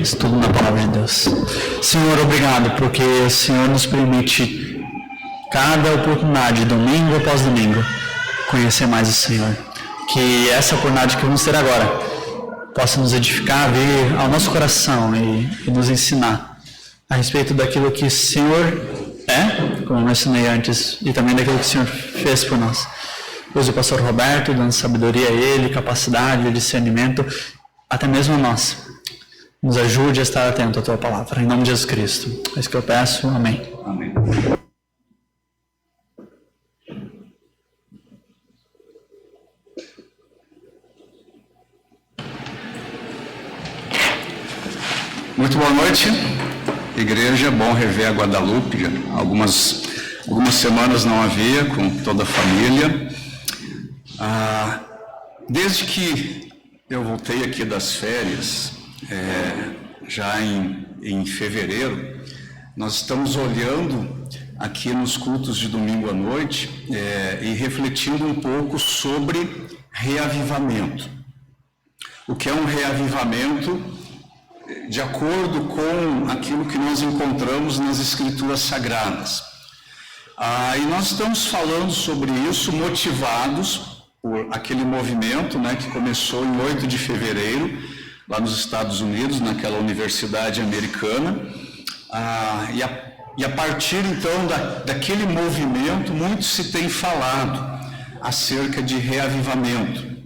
estudo na Palavra de Deus. Senhor, obrigado, porque o Senhor nos permite cada oportunidade, domingo após domingo, conhecer mais o Senhor. Que essa oportunidade que vamos ter agora possa nos edificar, vir ao nosso coração e nos ensinar a respeito daquilo que o Senhor é, como eu mencionei antes, e também daquilo que o Senhor fez por nós. Use o pastor Roberto, dando sabedoria a ele, capacidade, discernimento, até mesmo a nós. Nos ajude a estar atento à tua palavra. Em nome de Jesus Cristo. É isso que eu peço. Amém. Amém. Muito boa noite, igreja. Bom rever a Guadalupe. Algumas semanas não havia, com toda a família. Desde que eu voltei aqui das férias, já em fevereiro, nós estamos olhando aqui nos cultos de domingo à noite e refletindo um pouco sobre reavivamento. O que é um reavivamento de acordo com aquilo que nós encontramos nas Escrituras Sagradas. E nós estamos falando sobre isso motivados por aquele movimento, que começou em 8 de fevereiro, lá nos Estados Unidos, naquela universidade americana. E a partir, então, daquele movimento, muito se tem falado acerca de reavivamento.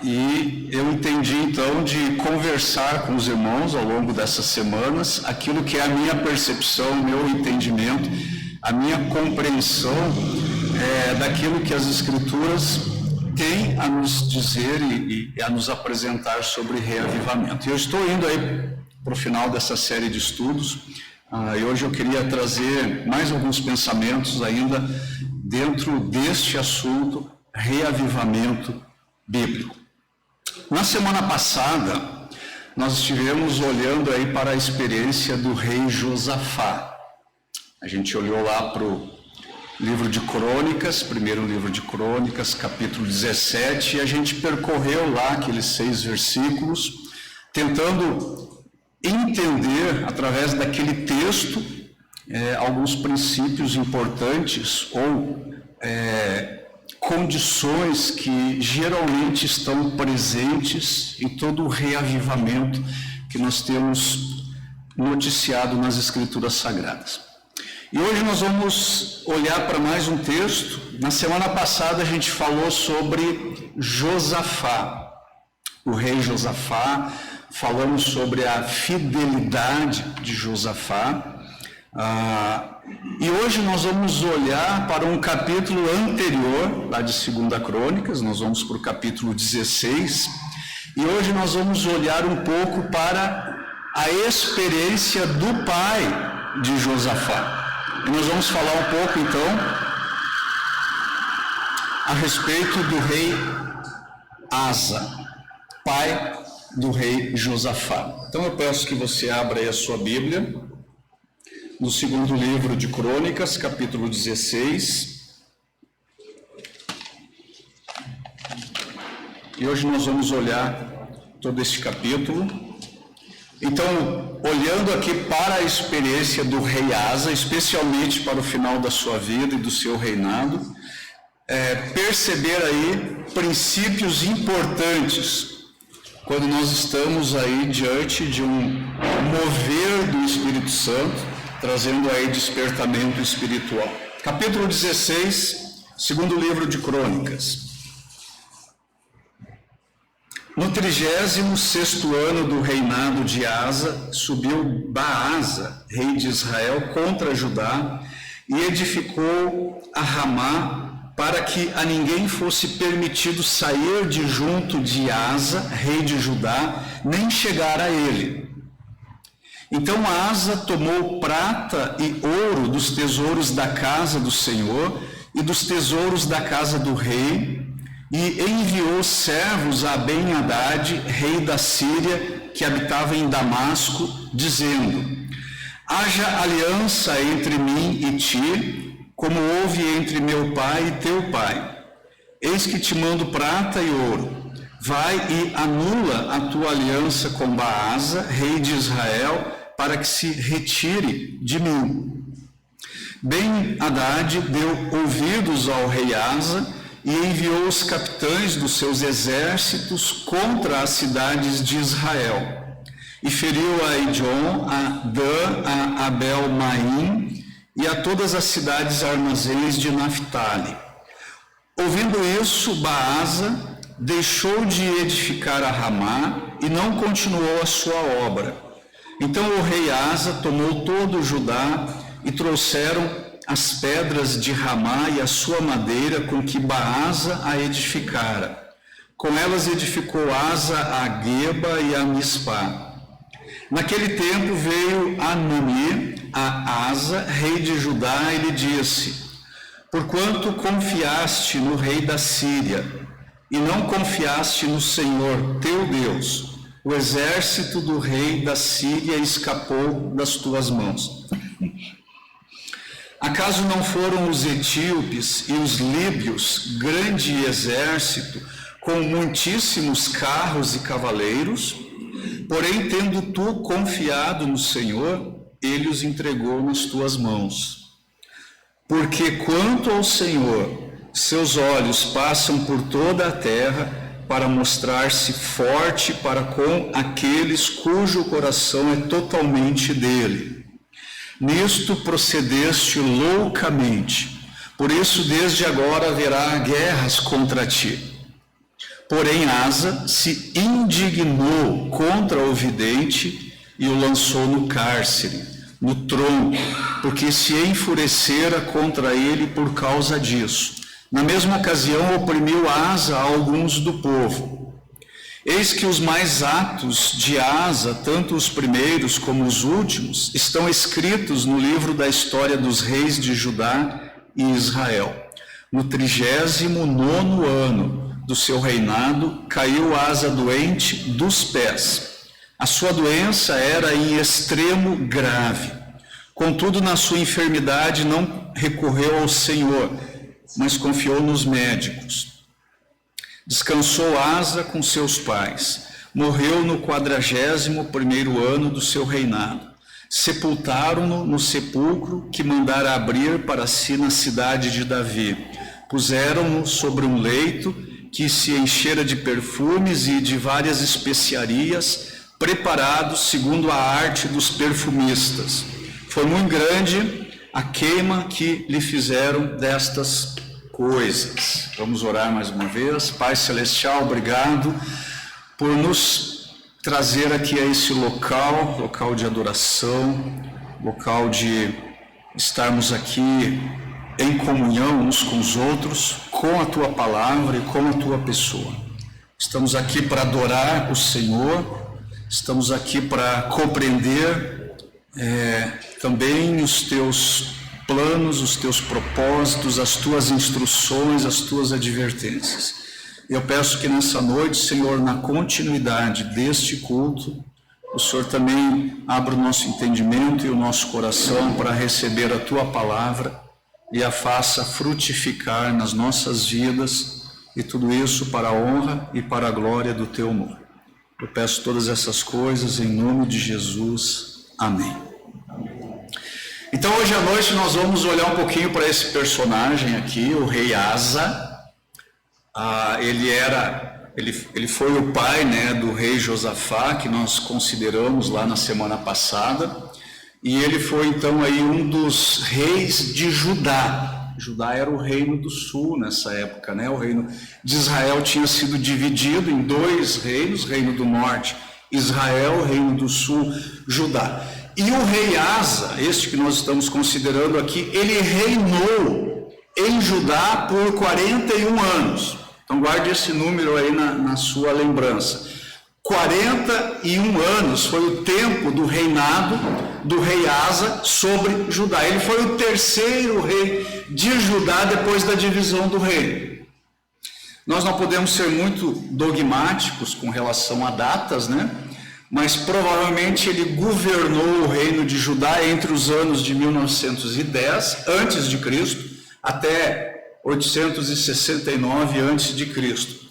E eu entendi, então, de conversar com os irmãos ao longo dessas semanas, aquilo que é a minha percepção, o meu entendimento, a minha compreensão daquilo que as Escrituras têm a nos dizer e a nos apresentar sobre reavivamento. E eu estou indo aí para o final dessa série de estudos, e hoje eu queria trazer mais alguns pensamentos ainda dentro deste assunto, reavivamento bíblico. Na semana passada, nós estivemos olhando aí para a experiência do rei Josafá. A gente olhou lá para o livro de Crônicas, primeiro livro de Crônicas, capítulo 17, e a gente percorreu lá aqueles 6 versículos, tentando entender, através daquele texto, alguns princípios importantes ou condições que geralmente estão presentes em todo o reavivamento que nós temos noticiado nas Escrituras Sagradas. E hoje nós vamos olhar para mais um texto. Na semana passada a gente falou sobre Josafá, o rei Josafá, falamos sobre a fidelidade de Josafá. E hoje nós vamos olhar para um capítulo anterior, lá de 2 Crônicas, nós vamos para o capítulo 16, e hoje nós vamos olhar um pouco para a experiência do pai de Josafá. E nós vamos falar um pouco, então, a respeito do rei Asa, pai do rei Josafá. Então eu peço que você abra aí a sua Bíblia, no segundo livro de Crônicas, capítulo 16. E hoje nós vamos olhar todo este capítulo. Então, olhando aqui para a experiência do rei Asa, especialmente para o final da sua vida e do seu reinado, perceber aí princípios importantes quando nós estamos aí diante de um mover do Espírito Santo, trazendo aí despertamento espiritual. Capítulo 16, segundo livro de Crônicas. No 36º ano do reinado de Asa, subiu Baasa, rei de Israel, contra Judá, e edificou a Ramá, para que a ninguém fosse permitido sair de junto de Asa, rei de Judá, nem chegar a ele. Então Asa tomou prata e ouro dos tesouros da casa do Senhor e dos tesouros da casa do rei, e enviou servos a Ben-Hadad, rei da Síria, que habitava em Damasco, dizendo: haja aliança entre mim e ti, como houve entre meu pai e teu pai. Eis que te mando prata e ouro. vai e anula a tua aliança com Baasa, rei de Israel, para que se retire de mim. Ben-Hadad deu ouvidos ao rei Asa e enviou os capitães dos seus exércitos contra as cidades de Israel. E feriu a Ijon, a Dan, a Abel-Maim e a todas as cidades armazéns de Naphtali. Ouvindo isso, Baasa deixou de edificar a Ramá e não continuou a sua obra. Então o rei Asa tomou todo o Judá e trouxeram as pedras de Ramá e a sua madeira com que Baasa a edificara. Com elas edificou Asa a Geba e a Mispá. Naquele tempo veio Anani a Asa, rei de Judá, e lhe disse: porquanto confiaste no rei da Síria, e não confiaste no Senhor teu Deus, o exército do rei da Síria escapou das tuas mãos. Acaso não foram os etíopes e os líbios grande exército, com muitíssimos carros e cavaleiros? Porém, tendo tu confiado no Senhor, ele os entregou nas tuas mãos. Porque quanto ao Senhor, seus olhos passam por toda a terra para mostrar-se forte para com aqueles cujo coração é totalmente dele. Nisto procedeste loucamente, por isso desde agora haverá guerras contra ti. Porém Asa se indignou contra o vidente e o lançou no cárcere, no tronco, porque se enfurecera contra ele por causa disso. Na mesma ocasião oprimiu Asa a alguns do povo. Eis que os mais atos de Asa, tanto os primeiros como os últimos, estão escritos no livro da história dos reis de Judá e Israel. No 39º ano do seu reinado, caiu Asa doente dos pés. A sua doença era em extremo grave. Contudo, na sua enfermidade não recorreu ao Senhor, mas confiou nos médicos. Descansou Asa com seus pais. Morreu no 41º ano do seu reinado. Sepultaram-no no sepulcro que mandara abrir para si na cidade de Davi. Puseram-no sobre um leito que se enchera de perfumes e de várias especiarias, preparados segundo a arte dos perfumistas. Foi muito grande a queima que lhe fizeram destas coisas. Vamos orar mais uma vez. Pai Celestial, obrigado por nos trazer aqui a esse local de adoração, local de estarmos aqui em comunhão uns com os outros, com a Tua palavra e com a Tua pessoa. Estamos aqui para adorar o Senhor, estamos aqui para compreender também os Teus planos, os Teus propósitos, as Tuas instruções, as Tuas advertências. Eu peço que nessa noite, Senhor, na continuidade deste culto, o Senhor também abra o nosso entendimento e o nosso coração para receber a Tua palavra e a faça frutificar nas nossas vidas, e tudo isso para a honra e para a glória do Teu nome. Eu peço todas essas coisas em nome de Jesus. Amém. Então hoje à noite nós vamos olhar um pouquinho para esse personagem aqui, o rei Asa. Ele foi o pai, do rei Josafá, que nós consideramos lá na semana passada. E ele foi então aí um dos reis de Judá. Judá era o reino do sul nessa época, O reino de Israel tinha sido dividido em dois reinos, reino do norte, Israel, reino do sul, Judá. E o rei Asa, este que nós estamos considerando aqui, ele reinou em Judá por 41 anos. Então guarde esse número aí na sua lembrança. 41 anos foi o tempo do reinado do rei Asa sobre Judá. Ele foi o terceiro rei de Judá depois da divisão do reino. Nós não podemos ser muito dogmáticos com relação a datas, mas provavelmente ele governou o reino de Judá entre os anos de 1910 antes de Cristo até 869 antes de Cristo.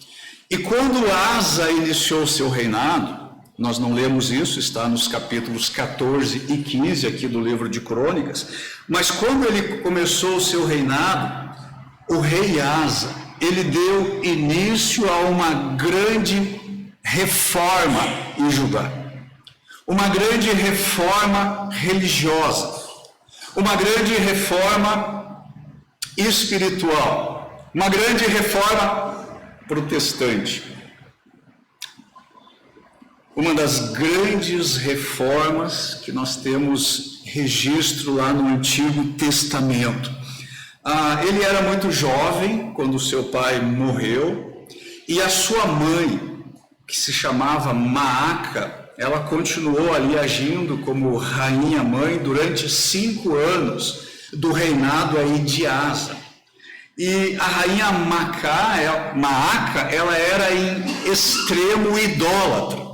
E quando Asa iniciou seu reinado, nós não lemos isso, está nos capítulos 14 e 15 aqui do livro de Crônicas, mas quando ele começou o seu reinado, o rei Asa, ele deu início a uma grande reforma em Judá. Uma grande reforma religiosa, uma grande reforma espiritual, uma grande reforma protestante. Uma das grandes reformas que nós temos registro lá no Antigo Testamento. Ele era muito jovem quando seu pai morreu, e a sua mãe, que se chamava Maaca, ela continuou ali agindo como rainha-mãe durante 5 anos do reinado aí de Asa. E a rainha Maaca, ela era em extremo idólatra.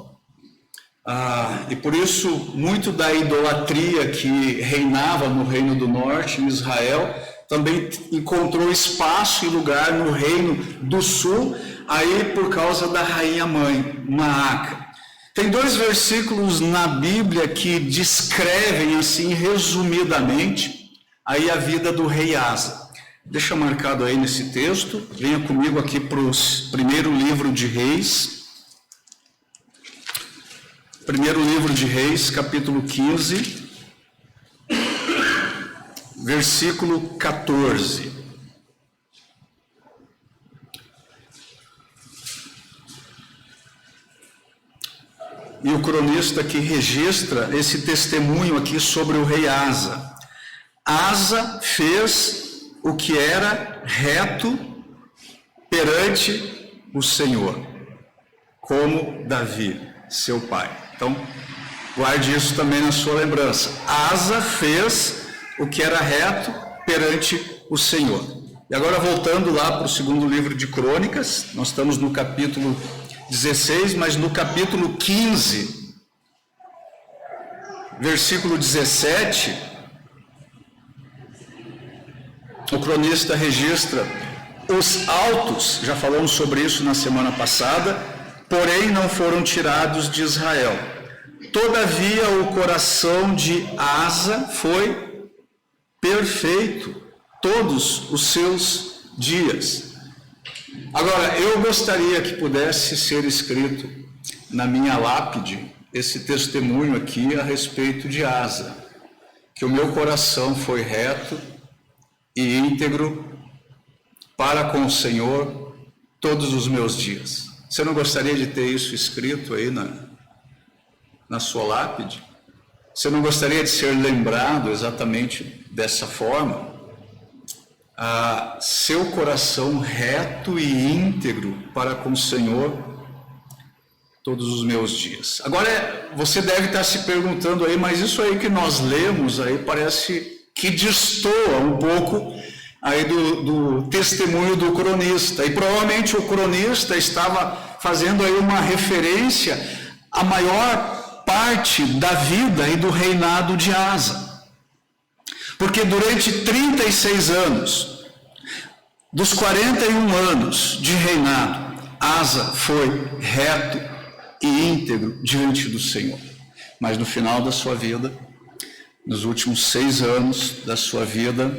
E por isso, muito da idolatria que reinava no Reino do Norte, em Israel, também encontrou espaço e lugar no Reino do Sul, aí por causa da rainha-mãe, Maaca. Tem 2 versículos na Bíblia que descrevem, assim, resumidamente, aí a vida do rei Asa. Deixa marcado aí nesse texto, venha comigo aqui para o primeiro livro de Reis. Primeiro livro de Reis, capítulo 15, versículo 14. E o cronista que registra esse testemunho aqui sobre o rei Asa. Asa fez o que era reto perante o Senhor, como Davi, seu pai. Então, guarde isso também na sua lembrança. Asa fez o que era reto perante o Senhor. E agora, voltando lá para o segundo livro de Crônicas, nós estamos no capítulo 16, mas no capítulo 15, versículo 17, o cronista registra: os altos, já falamos sobre isso na semana passada, porém não foram tirados de Israel. Todavia o coração de Asa foi perfeito todos os seus dias. Agora, eu gostaria que pudesse ser escrito na minha lápide esse testemunho aqui a respeito de Asa, que o meu coração foi reto e íntegro para com o Senhor todos os meus dias. Você não gostaria de ter isso escrito aí na sua lápide? Você não gostaria de ser lembrado exatamente dessa forma? Seu coração reto e íntegro para com o Senhor todos os meus dias. Agora, você deve estar se perguntando aí, mas isso aí que nós lemos aí parece que destoa um pouco aí do testemunho do cronista. E provavelmente o cronista estava fazendo aí uma referência à maior parte da vida e do reinado de Asa. Porque durante 36 anos, dos 41 anos de reinado, Asa foi reto e íntegro diante do Senhor. Mas no final da sua vida, nos últimos 6 anos da sua vida,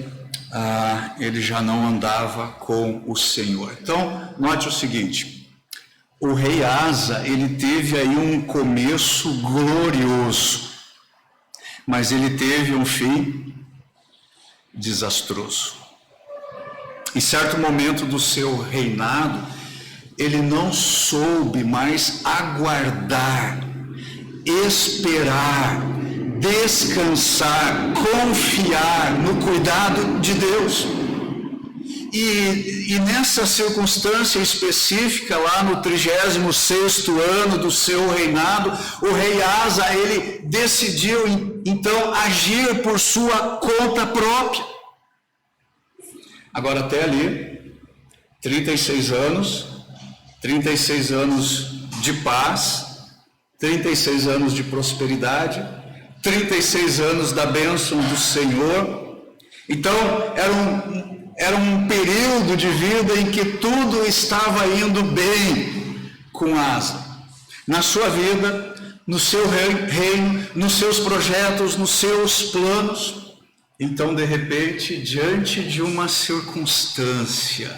ele já não andava com o Senhor. Então, note o seguinte: o rei Asa, ele teve aí um começo glorioso, mas ele teve um fim desastroso. Em certo momento do seu reinado, ele não soube mais aguardar, esperar, descansar, confiar no cuidado de Deus. E nessa circunstância específica, lá no 36º ano do seu reinado, o rei Asa, ele decidiu então agir por sua conta própria. Agora até ali, 36 anos de paz, 36 anos de prosperidade, 36 anos da bênção do Senhor. Então, era um período de vida em que tudo estava indo bem. com Asa, na sua vida, no seu reino, nos seus projetos, nos seus planos. Então, de repente, diante de uma circunstância,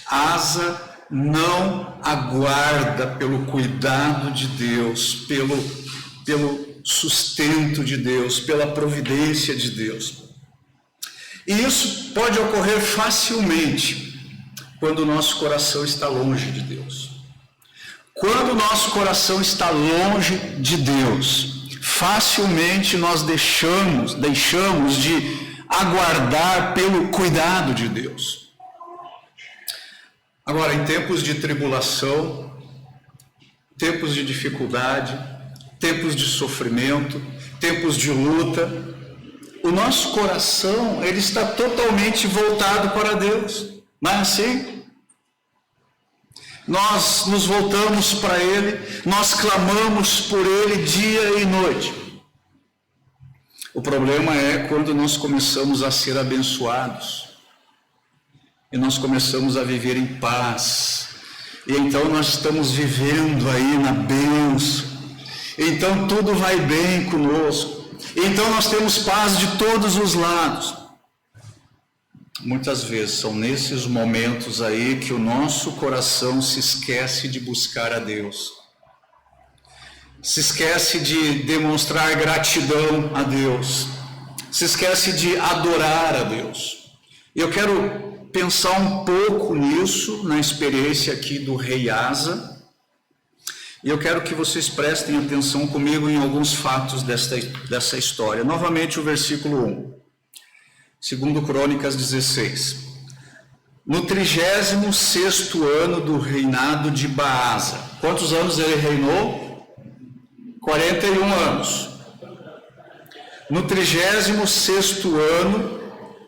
Asa não aguarda pelo cuidado de Deus, pelo sustento de Deus, pela providência de Deus. E isso pode ocorrer facilmente quando o nosso coração está longe de Deus. Quando o nosso coração está longe de Deus, facilmente nós deixamos de aguardar pelo cuidado de Deus. Agora, em tempos de tribulação, tempos de dificuldade, tempos de sofrimento, tempos de luta, o nosso coração, ele está totalmente voltado para Deus. Não é assim? Nós nos voltamos para Ele, nós clamamos por Ele dia e noite. O problema é quando nós começamos a ser abençoados e nós começamos a viver em paz. E então nós estamos vivendo aí na bênção. Então tudo vai bem conosco. Então nós temos paz de todos os lados. Muitas vezes são nesses momentos aí que o nosso coração se esquece de buscar a Deus. Se esquece de demonstrar gratidão a Deus. Se esquece de adorar a Deus. Eu quero pensar um pouco nisso, na experiência aqui do rei Asa. E eu quero que vocês prestem atenção comigo em alguns fatos dessa história. Novamente o versículo 1. Segundo Crônicas 16. No 36º ano do reinado de Baasa. Quantos anos ele reinou? 41 anos. No 36º ano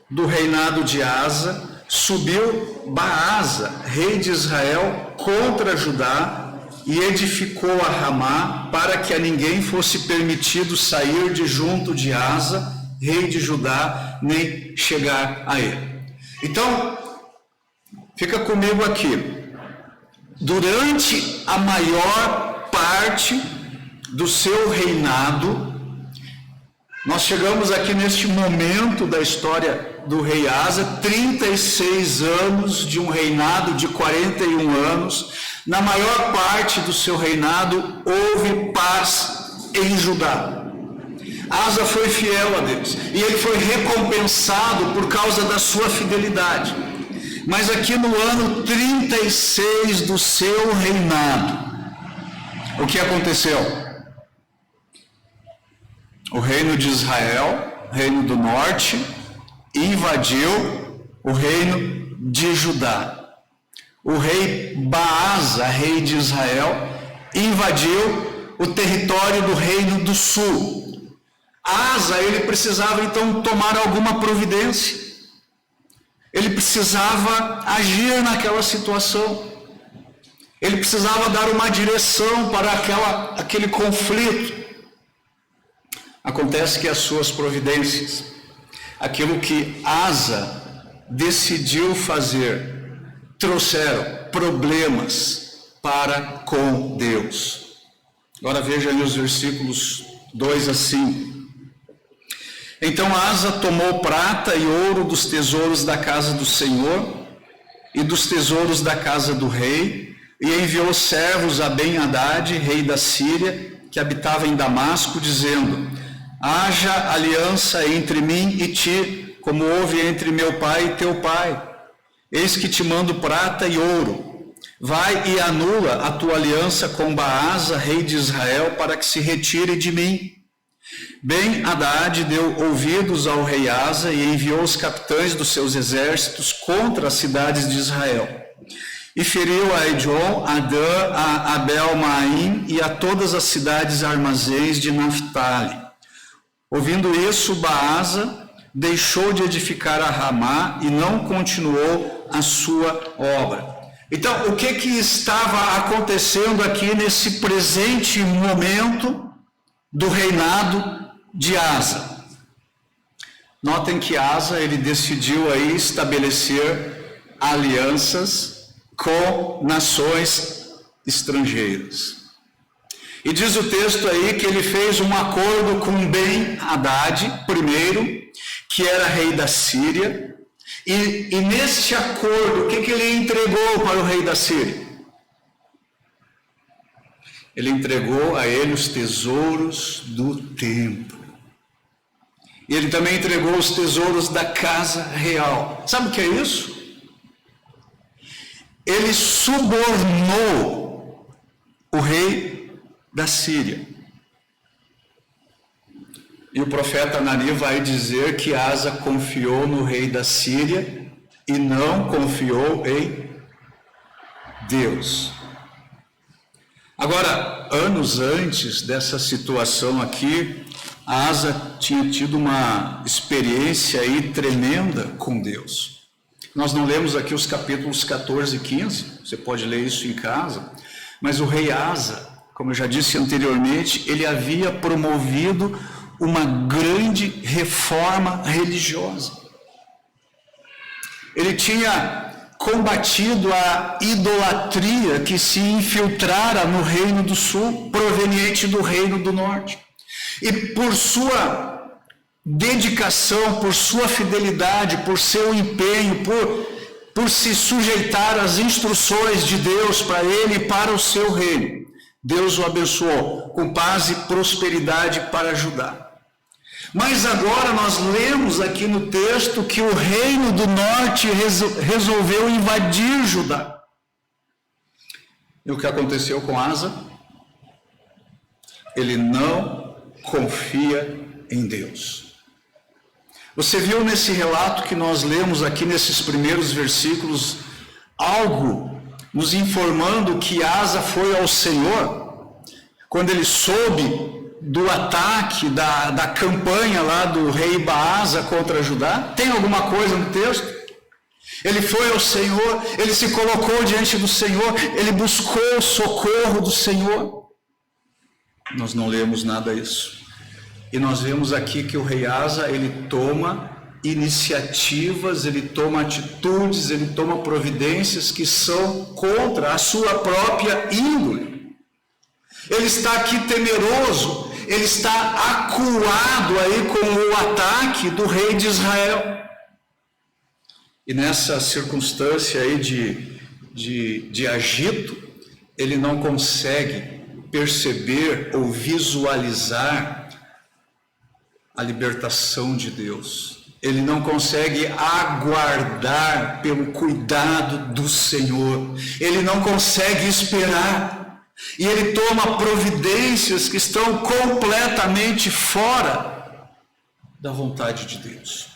do reinado de Asa, subiu Baasa, rei de Israel, contra Judá, e edificou a Ramá, para que a ninguém fosse permitido sair de junto de Asa, rei de Judá, nem chegar a ele. Então, fica comigo aqui. Durante a maior parte do seu reinado, nós chegamos aqui neste momento da história do rei Asa, 36 anos de um reinado de 41 anos. Na maior parte do seu reinado houve paz em Judá. Asa foi fiel a Deus e ele foi recompensado por causa da sua fidelidade. Mas aqui no ano 36 do seu reinado, o que aconteceu? O reino de Israel, reino do norte, invadiu o reino de Judá. O rei Baasa, rei de Israel, invadiu o território do reino do sul. Asa, ele precisava então tomar alguma providência. Ele precisava agir naquela situação. Ele precisava dar uma direção para aquele conflito. Acontece que as suas providências, aquilo que Asa decidiu fazer, trouxeram problemas para com Deus. Agora veja aí os versículos 2 a 5. Então Asa tomou prata e ouro dos tesouros da casa do Senhor e dos tesouros da casa do rei, e enviou servos a Ben-Hadad, rei da Síria, que habitava em Damasco, dizendo: haja aliança entre mim e ti, como houve entre meu pai e teu pai. Eis que te mando prata e ouro. Vai e anula a tua aliança com Baasa, rei de Israel, para que se retire de mim. Ben-Hadad deu ouvidos ao rei Asa e enviou os capitães dos seus exércitos contra as cidades de Israel. E feriu a Edom, a Dan, a Abel-Maim e a todas as cidades armazéns de Naphtali. Ouvindo isso, Baasa deixou de edificar a Ramá e não continuou a sua obra. Então, o que estava acontecendo aqui nesse presente momento do reinado de Asa? Notem que Asa, ele decidiu aí estabelecer alianças com nações estrangeiras. E diz o texto aí que ele fez um acordo com Ben-Hadad, primeiro, que era rei da Síria, e neste acordo, o que ele entregou para o rei da Síria? Ele entregou a ele os tesouros do templo. E ele também entregou os tesouros da casa real. Sabe o que é isso? Ele subornou o rei da Síria. E o profeta Anani vai dizer que Asa confiou no rei da Síria e não confiou em Deus. Agora, anos antes dessa situação aqui, Asa tinha tido uma experiência aí tremenda com Deus. Nós não lemos aqui os capítulos 14 e 15, você pode ler isso em casa, mas o rei Asa, como eu já disse anteriormente, ele havia promovido uma grande reforma religiosa. Ele tinha combatido a idolatria que se infiltrara no Reino do Sul, proveniente do Reino do Norte. E por sua dedicação, por sua fidelidade, por seu empenho, por se sujeitar às instruções de Deus para ele e para o seu reino, Deus o abençoou com paz e prosperidade para Judá. Mas agora nós lemos aqui no texto que o reino do norte resolveu invadir Judá. E o que aconteceu com Asa? Ele não confia em Deus. Você viu nesse relato que nós lemos aqui nesses primeiros versículos algo nos informando que Asa foi ao Senhor quando ele soube do ataque, da campanha lá do rei Baasa contra Judá? Tem alguma coisa no texto? Ele foi ao Senhor, ele se colocou diante do Senhor, ele buscou o socorro do Senhor. Nós não lemos nada disso. E nós vemos aqui que o rei Asa, ele toma iniciativas, ele toma atitudes, ele toma providências que são contra a sua própria índole. Ele está aqui temeroso, ele está acuado aí com o ataque do rei de Israel. E nessa circunstância aí de agito, ele não consegue perceber ou visualizar a libertação de Deus. Ele não consegue aguardar pelo cuidado do Senhor. Ele não consegue esperar. E ele toma providências que estão completamente fora da vontade de Deus.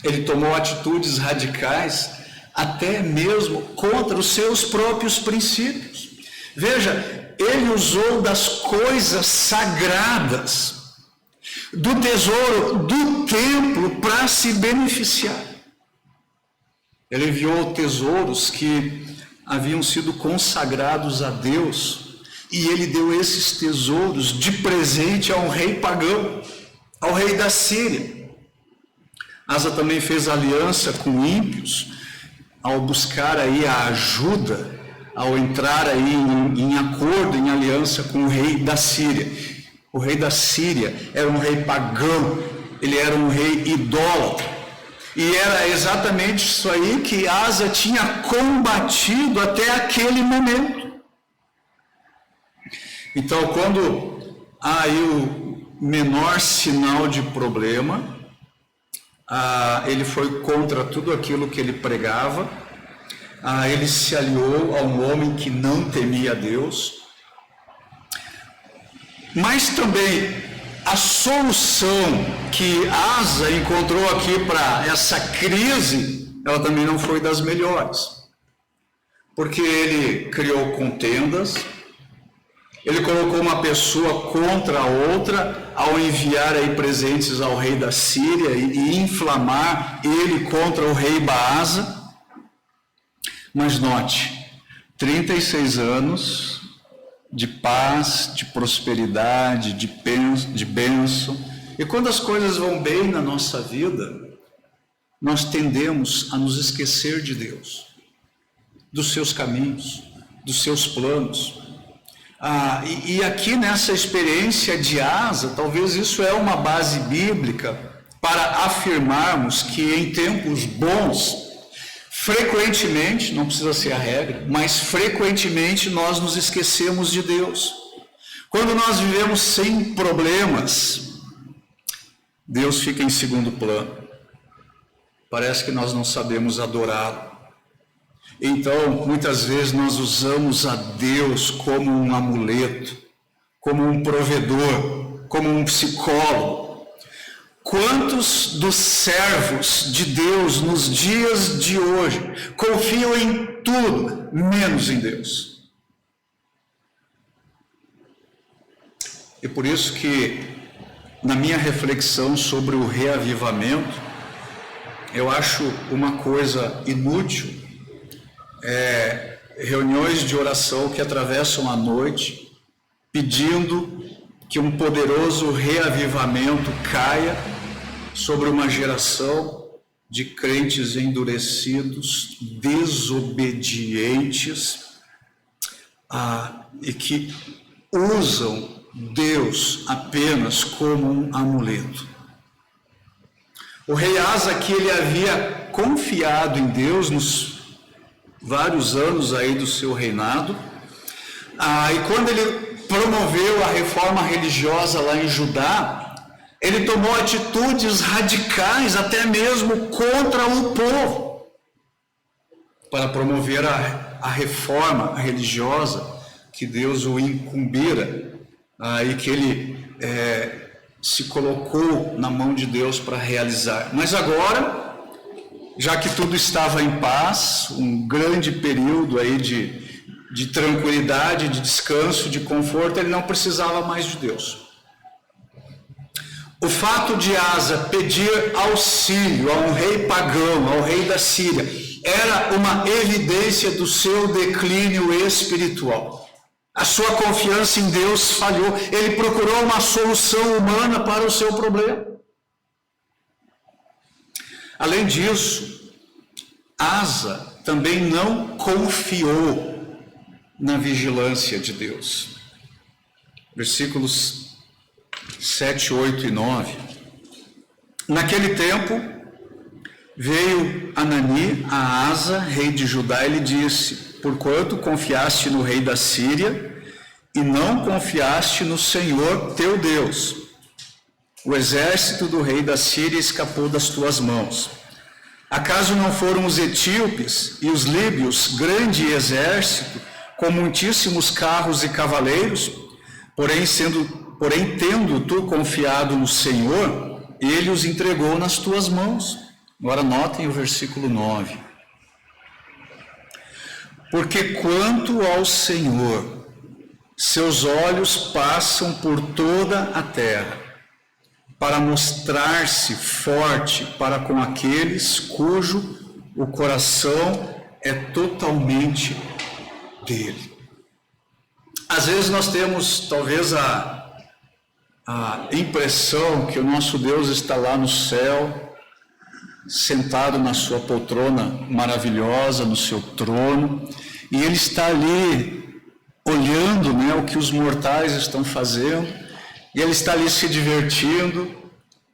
Ele tomou atitudes radicais, até mesmo contra os seus próprios princípios. Veja, ele usou das coisas sagradas, do tesouro do templo, para se beneficiar. Ele enviou tesouros que haviam sido consagrados a Deus, e ele deu esses tesouros de presente a um rei pagão, ao rei da Síria. Asa também fez aliança com ímpios, ao buscar aí a ajuda, ao entrar aí em acordo, em aliança com o rei da Síria. O rei da Síria era um rei pagão, ele era um rei idólatra. E era exatamente isso aí que Asa tinha combatido até aquele momento. Então, quando há aí o menor sinal de problema, ele foi contra tudo aquilo que ele pregava, ele se aliou a um homem que não temia a Deus, mas também a solução que Asa encontrou aqui para essa crise, ela também não foi das melhores, porque ele criou contendas, ele colocou uma pessoa contra a outra, ao enviar aí presentes ao rei da Síria e inflamar ele contra o rei Baasa. Mas note, 36 anos de paz, de prosperidade, de bênção. E quando as coisas vão bem na nossa vida, nós tendemos a nos esquecer de Deus, dos seus caminhos, dos seus planos. E aqui nessa experiência de Asa, talvez isso é uma base bíblica para afirmarmos que em tempos bons, frequentemente, não precisa ser a regra, mas frequentemente nós nos esquecemos de Deus. Quando nós vivemos sem problemas, Deus fica em segundo plano. Parece que nós não sabemos adorá-lo. Então, muitas vezes nós usamos a Deus como um amuleto, como um provedor, como um psicólogo. Quantos dos servos de Deus nos dias de hoje confiam em tudo, menos em Deus? E por isso que, na minha reflexão sobre o reavivamento, eu acho uma coisa inútil, reuniões de oração que atravessam a noite, pedindo que um poderoso reavivamento caia sobre uma geração de crentes endurecidos, desobedientes, e que usam Deus apenas como um amuleto. O rei Asa aqui, ele havia confiado em Deus nos vários anos aí do seu reinado, e quando ele promoveu a reforma religiosa lá em Judá, ele tomou atitudes radicais, até mesmo contra o povo, para promover a reforma religiosa que Deus o incumbira, e que ele se colocou na mão de Deus para realizar. Mas agora, já que tudo estava em paz, um grande período aí de tranquilidade, de descanso, de conforto, ele não precisava mais de Deus. O fato de Asa pedir auxílio a um rei pagão, ao rei da Síria, era uma evidência do seu declínio espiritual. A sua confiança em Deus falhou. Ele procurou uma solução humana para o seu problema. Além disso, Asa também não confiou na vigilância de Deus. Versículos 7, 8 e 9. Naquele tempo, veio Anani a Asa, rei de Judá, e lhe disse: porquanto confiaste no rei da Síria e não confiaste no Senhor teu Deus, o exército do rei da Síria escapou das tuas mãos. Acaso não foram os etíopes e os líbios grande exército, com muitíssimos carros e cavaleiros? Porém, tendo tu confiado no Senhor, ele os entregou nas tuas mãos. Agora notem o versículo 9. Porque quanto ao Senhor, seus olhos passam por toda a terra, para mostrar-se forte para com aqueles cujo o coração é totalmente dele. Às vezes nós temos talvez a impressão que o nosso Deus está lá no céu, sentado na sua poltrona maravilhosa, no seu trono, e ele está ali olhando, o que os mortais estão fazendo, e ele está ali se divertindo,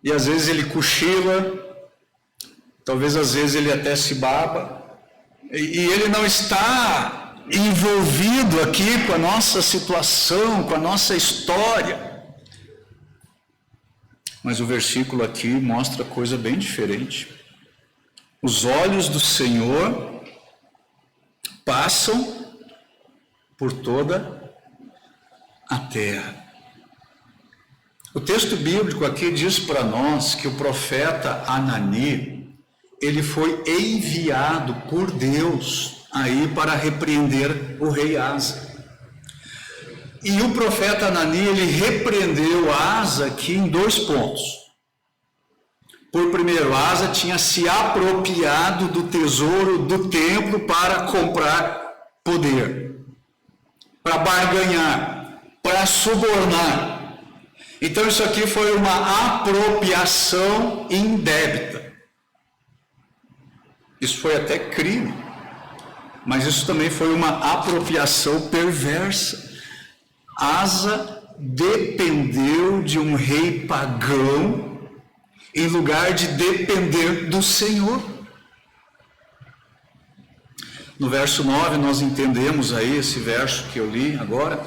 e às vezes ele cochila, talvez às vezes ele até se baba, e ele não está envolvido aqui com a nossa situação, com a nossa história. Mas o versículo aqui mostra coisa bem diferente. Os olhos do Senhor passam por toda a terra. O texto bíblico aqui diz para nós que o profeta Anani, ele foi enviado por Deus aí para repreender o rei Asa. E o profeta Anani, ele repreendeu Asa aqui em 2 pontos. Por primeiro, Asa tinha se apropriado do tesouro do templo para comprar poder, para barganhar, para subornar. Então isso aqui foi uma apropriação indébita. Isso foi até crime. Mas isso também foi uma apropriação perversa. Asa dependeu de um rei pagão em lugar de depender do Senhor. No verso 9 nós entendemos aí, esse verso que eu li agora,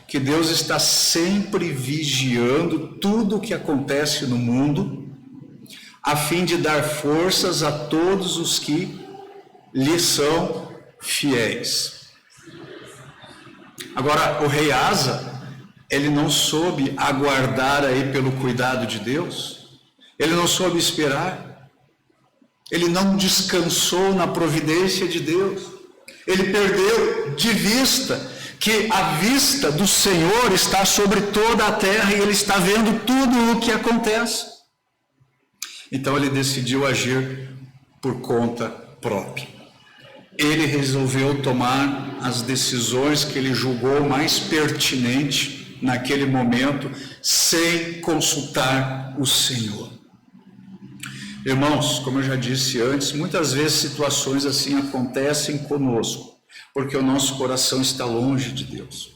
que Deus está sempre vigiando tudo o que acontece no mundo, a fim de dar forças a todos os que lhe são fiéis. Agora, o rei Asa, ele não soube aguardar aí pelo cuidado de Deus, ele não soube esperar, ele não descansou na providência de Deus, ele perdeu de vista que a vista do Senhor está sobre toda a terra e ele está vendo tudo o que acontece. Então ele decidiu agir por conta própria. Ele resolveu tomar as decisões que ele julgou mais pertinente naquele momento, sem consultar o Senhor. Irmãos, como eu já disse antes, muitas vezes situações assim acontecem conosco, porque o nosso coração está longe de Deus.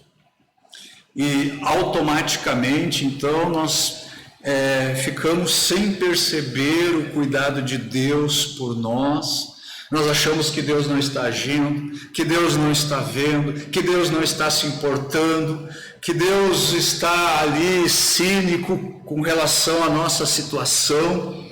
E automaticamente, então, nós ficamos sem perceber o cuidado de Deus por nós. Nós achamos que Deus não está agindo, que Deus não está vendo, que Deus não está se importando, que Deus está ali cínico com relação à nossa situação.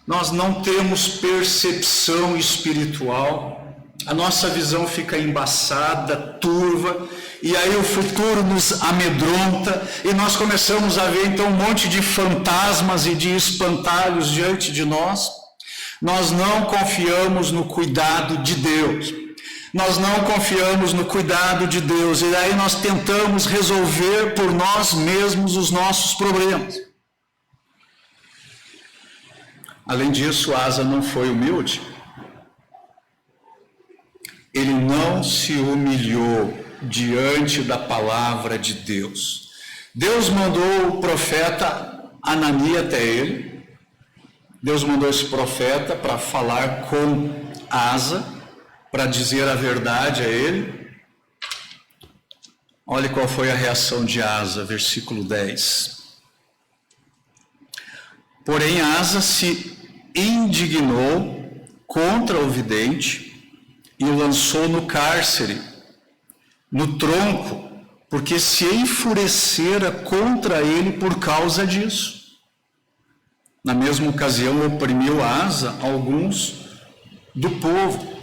Nós não temos percepção espiritual, a nossa visão fica embaçada, turva, e aí o futuro nos amedronta, e nós começamos a ver então um monte de fantasmas e de espantalhos diante de nós. Nós não confiamos no cuidado de Deus, nós não confiamos no cuidado de Deus, e aí nós tentamos resolver por nós mesmos os nossos problemas. Além disso, Asa não foi humilde, ele não se humilhou diante da palavra de Deus. Deus mandou o profeta Anani até ele. Deus mandou esse profeta para falar com Asa, para dizer a verdade a ele. Olha qual foi a reação de Asa, versículo 10. Porém, Asa se indignou contra o vidente e o lançou no cárcere, no tronco, porque se enfurecera contra ele por causa disso. Na mesma ocasião, oprimiu Asa alguns do povo.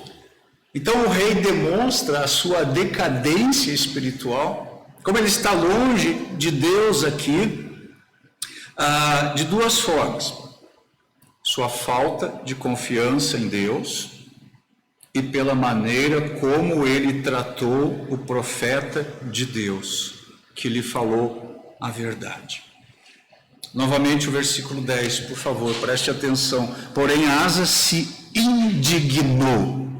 Então o rei demonstra a sua decadência espiritual, como ele está longe de Deus aqui, de duas formas: sua falta de confiança em Deus e pela maneira como ele tratou o profeta de Deus, que lhe falou a verdade. Novamente o versículo 10, por favor, preste atenção. Porém, Asa se indignou.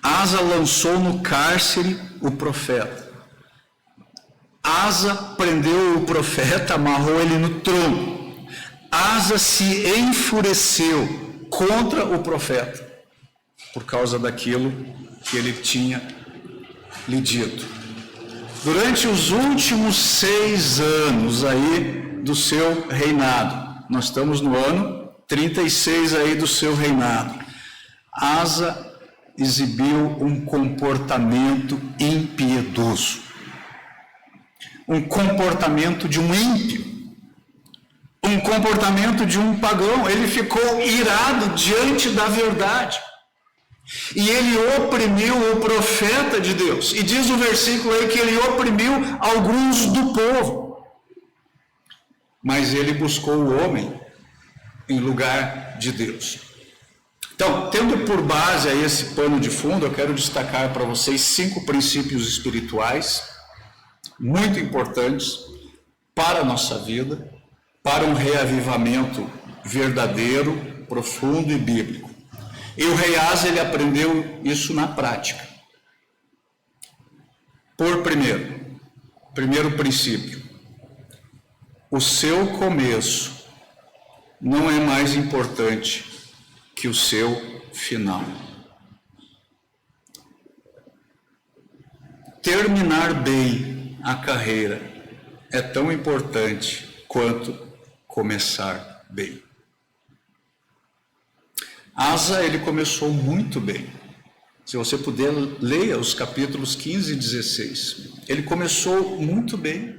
Asa lançou no cárcere o profeta. Asa prendeu o profeta, amarrou ele no tronco. Asa se enfureceu contra o profeta, por causa daquilo que ele tinha lhe dito. Durante os últimos 6 anos aí do seu reinado, nós estamos no ano 36 aí do seu reinado, Asa exibiu um comportamento impiedoso, um comportamento de um ímpio, um comportamento de um pagão. Ele ficou irado diante da verdade. E ele oprimiu o profeta de Deus. E diz o versículo aí que ele oprimiu alguns do povo. Mas ele buscou o homem em lugar de Deus. Então, tendo por base aí esse pano de fundo, eu quero destacar para vocês 5 princípios espirituais muito importantes para a nossa vida, para um reavivamento verdadeiro, profundo e bíblico. E o rei Asa, ele aprendeu isso na prática. Primeiro princípio, o seu começo não é mais importante que o seu final. Terminar bem a carreira é tão importante quanto começar bem. Asa, ele começou muito bem. Se você puder, leia os capítulos 15 e 16. Ele começou muito bem.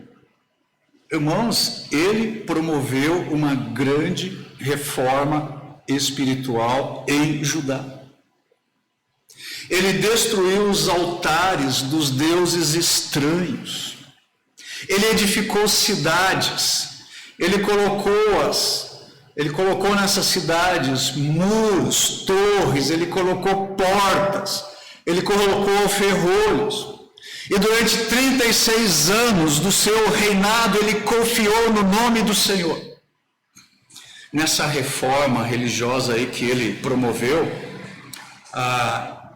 Irmãos, ele promoveu uma grande reforma espiritual em Judá. Ele destruiu os altares dos deuses estranhos. Ele edificou cidades. Ele colocou nessas cidades muros, torres, ele colocou portas, ele colocou ferrolhos. E durante 36 anos do seu reinado, ele confiou no nome do Senhor. Nessa reforma religiosa aí que ele promoveu,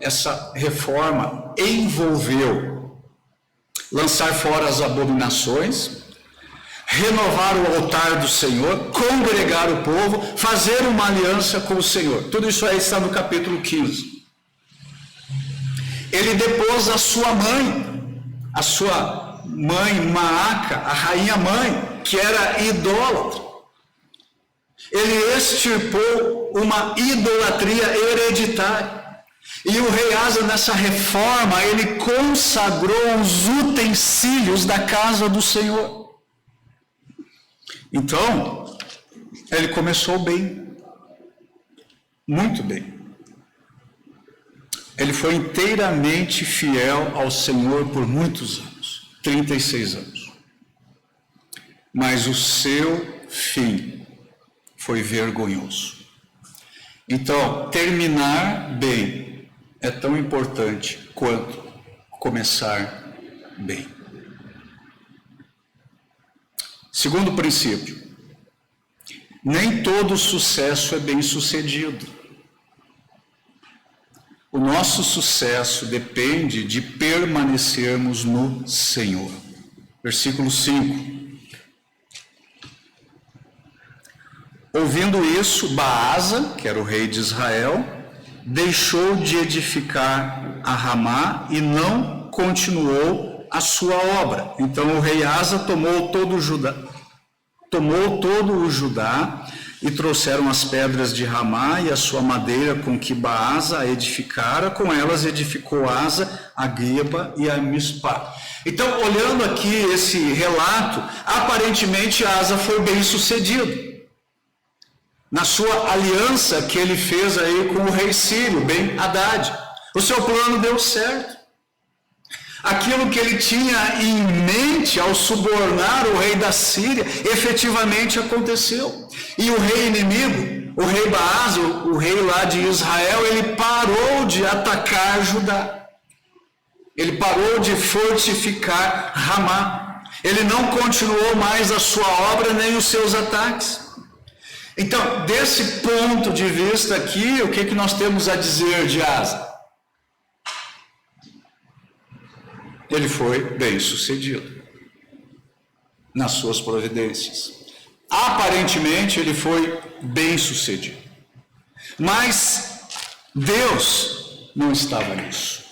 essa reforma envolveu lançar fora as abominações, renovar o altar do Senhor, congregar o povo, fazer uma aliança com o Senhor. Tudo isso aí está no capítulo 15. Ele depôs a sua mãe Maaca, a rainha mãe, que era idólatra. Ele extirpou uma idolatria hereditária. E o rei Asa, nessa reforma, ele consagrou os utensílios da casa do Senhor. Então, ele começou bem, muito bem. Ele foi inteiramente fiel ao Senhor por muitos anos, 36 anos. Mas o seu fim foi vergonhoso. Então, terminar bem é tão importante quanto começar bem. Segundo princípio, nem todo sucesso é bem-sucedido. O nosso sucesso depende de permanecermos no Senhor. Versículo 5. Ouvindo isso, Baasa, que era o rei de Israel, deixou de edificar a Ramá e não continuou a sua obra. Então o rei Asa tomou todo o Judá e trouxeram as pedras de Ramá e a sua madeira com que Baasa a edificara, com elas edificou Asa a Geba e a Mispá. Então, olhando aqui esse relato, aparentemente Asa foi bem sucedido na sua aliança que ele fez aí com o rei sírio, Ben-Hadad. O seu plano deu certo. Aquilo que ele tinha em mente ao subornar o rei da Síria, efetivamente aconteceu. E o rei inimigo, o rei Baasa, o rei lá de Israel, ele parou de atacar Judá. Ele parou de fortificar Ramá. Ele não continuou mais a sua obra nem os seus ataques. Então, desse ponto de vista aqui, o que nós temos a dizer de Asa? Ele foi bem sucedido nas suas providências. Aparentemente ele foi bem sucedido. Mas Deus não estava nisso.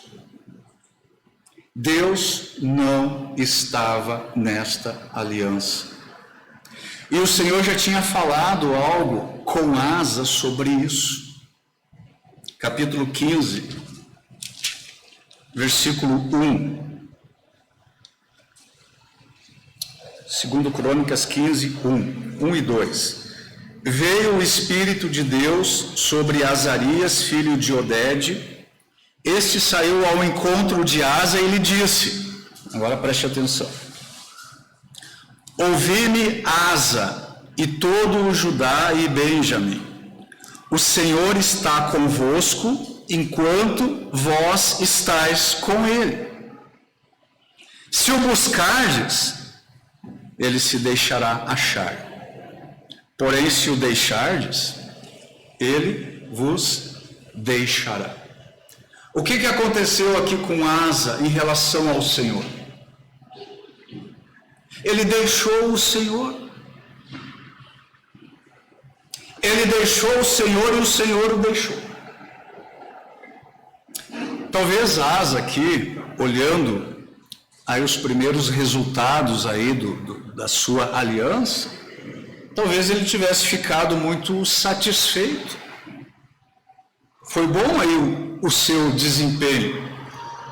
Deus não estava nesta aliança. E o Senhor já tinha falado algo com Asa sobre isso. Capítulo 15, versículo 1. 2 Crônicas 15, 1 e 2. Veio o Espírito de Deus sobre Azarias, filho de Oded. Este saiu ao encontro de Asa e lhe disse, agora preste atenção. Ouvi-me, Asa, e todo o Judá e Benjamim. O Senhor está convosco, enquanto vós estáis com ele. Se o buscardes, ele se deixará achar. Porém, se o deixardes, ele vos deixará. O que aconteceu aqui com Asa em relação ao Senhor? Ele deixou o Senhor. Ele deixou o Senhor e o Senhor o deixou. Talvez Asa aqui, olhando aí os primeiros resultados aí da sua aliança, talvez ele tivesse ficado muito satisfeito. Foi bom aí o seu desempenho,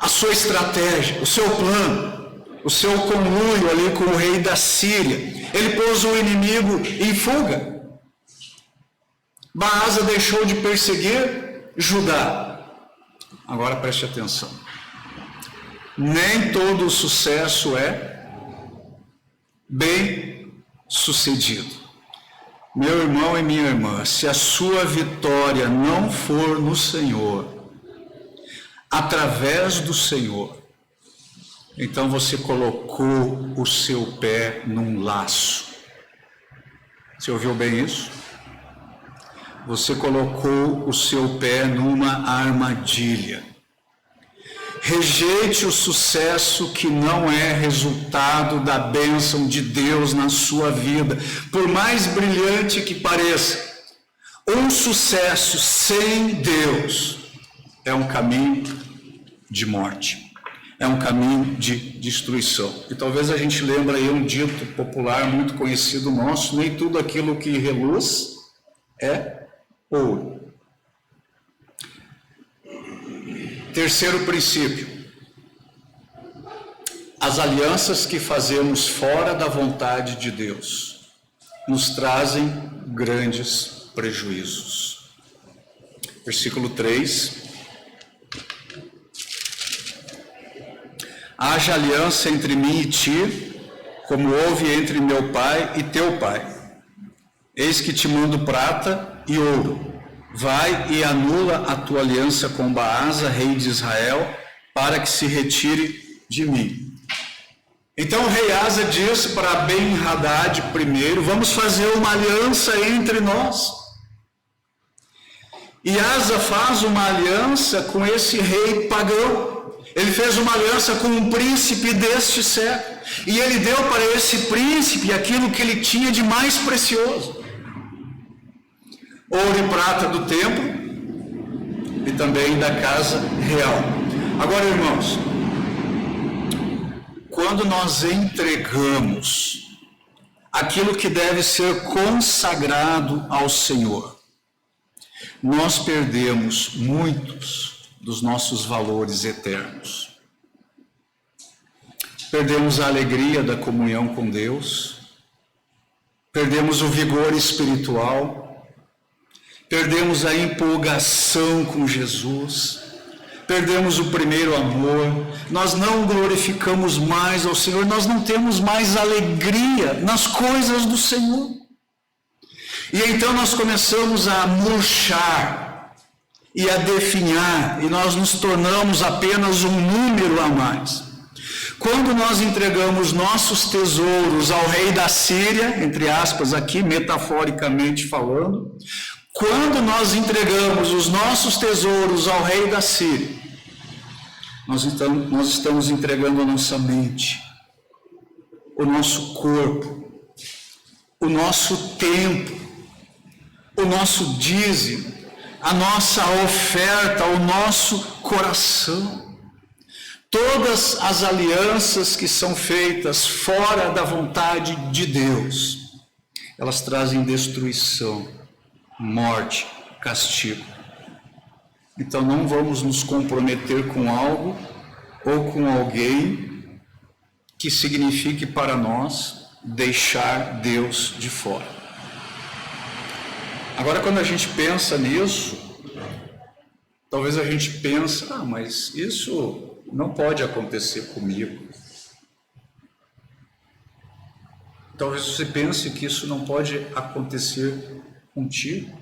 a sua estratégia, o seu plano, o seu conluio ali com o rei da Síria. Ele pôs o inimigo em fuga. Baasa deixou de perseguir Judá. Agora preste atenção. Nem todo o sucesso é bem sucedido. Meu irmão e minha irmã, se a sua vitória não for no Senhor, através do Senhor, então você colocou o seu pé num laço. Você ouviu bem isso? Você colocou o seu pé numa armadilha. Rejeite o sucesso que não é resultado da bênção de Deus na sua vida, por mais brilhante que pareça. Um sucesso sem Deus é um caminho de morte, é um caminho de destruição. E talvez a gente lembre aí um dito popular muito conhecido nosso: nem tudo aquilo que reluz é ouro. Terceiro princípio: as alianças que fazemos fora da vontade de Deus nos trazem grandes prejuízos. Versículo 3: haja aliança entre mim e ti, como houve entre meu pai e teu pai. Eis que te mando prata e ouro. Vai e anula a tua aliança com Baasa, rei de Israel, para que se retire de mim. Então o rei Asa disse para Ben-Hadad primeiro: vamos fazer uma aliança entre nós. E Asa faz uma aliança com esse rei pagão. Ele fez uma aliança com um príncipe deste século. E ele deu para esse príncipe aquilo que ele tinha de mais precioso: ouro e prata do templo e também da casa real. Agora, irmãos, quando nós entregamos aquilo que deve ser consagrado ao Senhor, nós perdemos muitos dos nossos valores eternos. Perdemos a alegria da comunhão com Deus, perdemos o vigor espiritual, perdemos a empolgação com Jesus, perdemos o primeiro amor, nós não glorificamos mais ao Senhor, nós não temos mais alegria nas coisas do Senhor. E então nós começamos a murchar e a definhar, e nós nos tornamos apenas um número a mais. Quando nós entregamos nossos tesouros ao rei da Síria, entre aspas aqui, metaforicamente falando, quando nós entregamos os nossos tesouros ao rei da Síria, nós estamos entregando a nossa mente, o nosso corpo, o nosso tempo, o nosso dízimo, a nossa oferta, o nosso coração. Todas as alianças que são feitas fora da vontade de Deus, elas trazem destruição, morte, castigo. Então não vamos nos comprometer com algo ou com alguém que signifique para nós deixar Deus de fora. Agora, quando a gente pensa nisso, talvez a gente pense: mas isso não pode acontecer comigo. Talvez você pense que isso não pode acontecer contigo.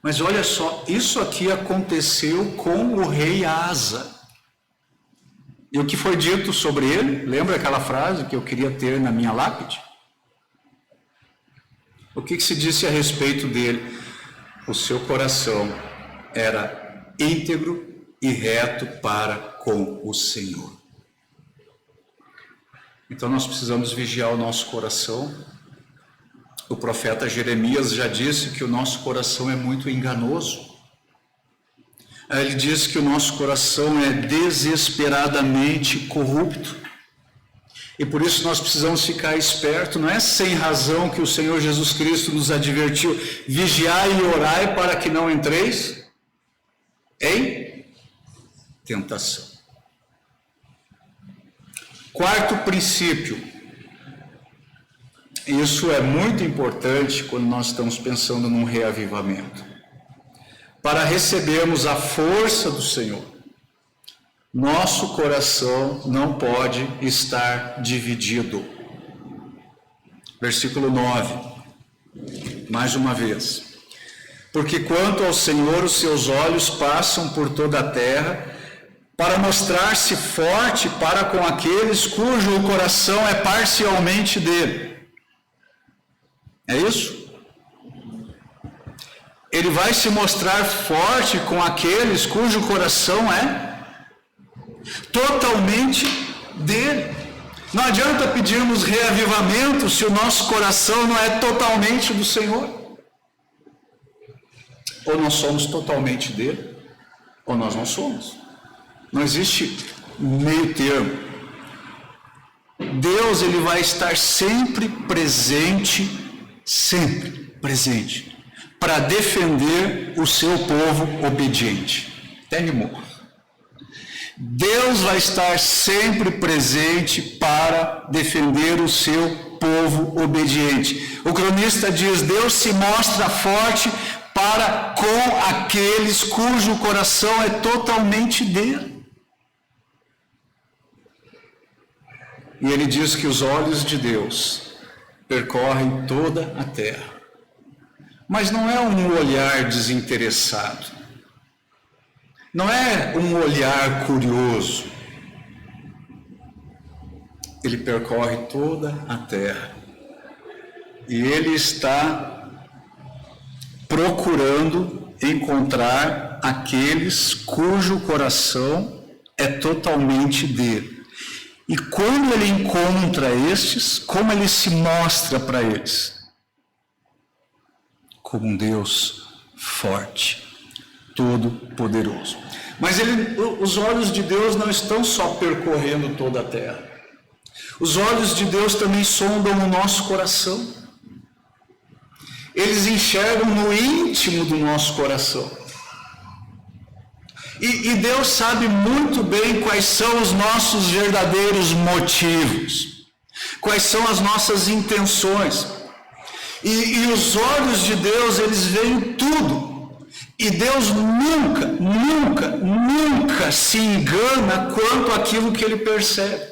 Mas olha só, isso aqui aconteceu com o rei Asa. E o que foi dito sobre ele? Lembra aquela frase que eu queria ter na minha lápide? O que se disse a respeito dele? O seu coração era íntegro e reto para com o Senhor. Então nós precisamos vigiar o nosso coração. O profeta Jeremias já disse que o nosso coração é muito enganoso. Ele diz que o nosso coração é desesperadamente corrupto. E por isso nós precisamos ficar esperto. Não é sem razão que o Senhor Jesus Cristo nos advertiu: vigiai e orai para que não entreis em tentação. Quarto princípio. Isso é muito importante quando nós estamos pensando num reavivamento. Para recebermos a força do Senhor, nosso coração não pode estar dividido. Versículo 9, mais uma vez. Porque quanto ao Senhor, os seus olhos passam por toda a terra, para mostrar-se forte para com aqueles cujo coração é parcialmente dele. É isso? Ele vai se mostrar forte com aqueles cujo coração é totalmente dele. Não adianta pedirmos reavivamento se o nosso coração não é totalmente do Senhor. Ou nós somos totalmente dele, ou nós não somos. Não existe meio termo. Deus, ele vai estar sempre presente, para defender o seu povo obediente. Até animou. Deus vai estar sempre presente para defender o seu povo obediente. O cronista diz: Deus se mostra forte para com aqueles cujo coração é totalmente dele. E ele diz que os olhos de Deus percorrem toda a terra. Mas não é um olhar desinteressado. Não é um olhar curioso. Ele percorre toda a terra. E ele está procurando encontrar aqueles cujo coração é totalmente dele. E quando ele encontra estes, como ele se mostra para eles? Como um Deus forte, todo-poderoso. Mas os olhos de Deus não estão só percorrendo toda a terra. Os olhos de Deus também sondam o nosso coração. Eles enxergam no íntimo do nosso coração. E Deus sabe muito bem quais são os nossos verdadeiros motivos, quais são as nossas intenções. E os olhos de Deus, eles veem tudo. E Deus nunca se engana quanto àquilo que ele percebe.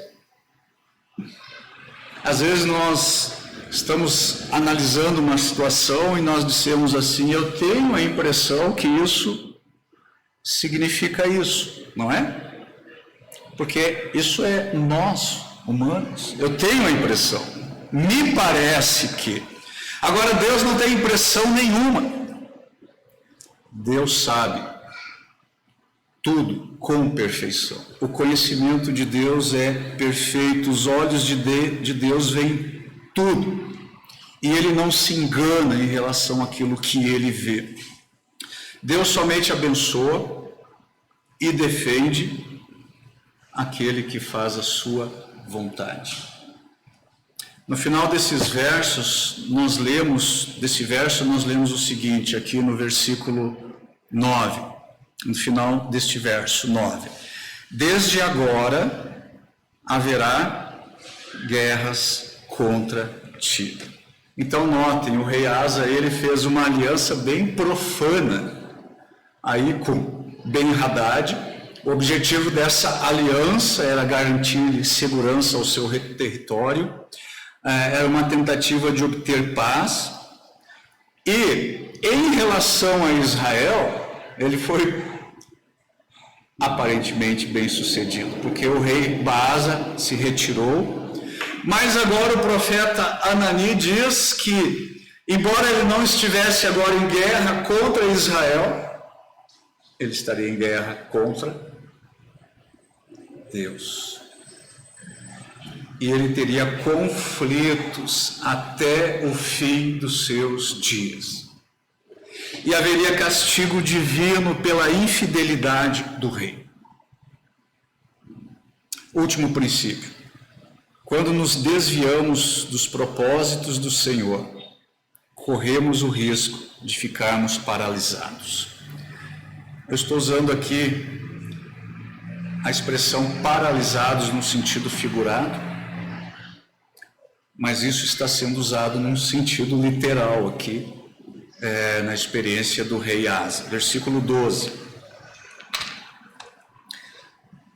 Às vezes nós estamos analisando uma situação e nós dissemos assim: eu tenho a impressão que isso significa isso, não é? Porque isso é nós, humanos. Eu tenho a impressão, me parece que. Agora, Deus não tem impressão nenhuma. Deus sabe tudo com perfeição. O conhecimento de Deus é perfeito. Os olhos de Deus veem tudo. E ele não se engana em relação àquilo que ele vê. Deus somente abençoa e defende aquele que faz a sua vontade. No final desses versos, nós lemos o seguinte, aqui no versículo 9, no final deste verso 9. Desde agora haverá guerras contra ti. Então notem, o rei Asa, ele fez uma aliança bem profana aí com Ben-Hadad. O objetivo dessa aliança era garantir segurança ao seu território. Era uma tentativa de obter paz. E em relação a Israel, ele foi aparentemente bem sucedido, porque o rei Baasa se retirou. Mas agora o profeta Anani diz que, embora ele não estivesse agora em guerra contra Israel, ele estaria em guerra contra Deus. E ele teria conflitos até o fim dos seus dias. e haveria castigo divino pela infidelidade do rei. Último princípio. Quando nos desviamos dos propósitos do Senhor, corremos o risco de ficarmos paralisados. Eu estou usando aqui a expressão paralisados no sentido figurado, mas isso está sendo usado num sentido literal aqui, na experiência do rei Asa. Versículo 12.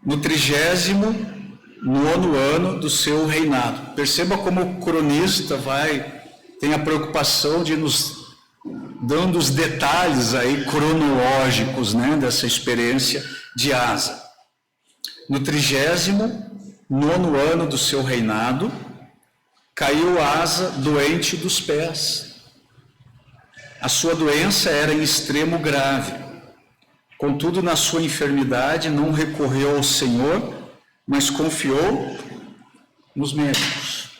No 39º ano do seu reinado. Perceba como o cronista tem a preocupação de nos dando os detalhes aí cronológicos, né, dessa experiência de Asa. No 39º ano do seu reinado, caiu Asa doente dos pés. A sua doença era em extremo grave. Contudo, na sua enfermidade, não recorreu ao Senhor, mas confiou nos médicos.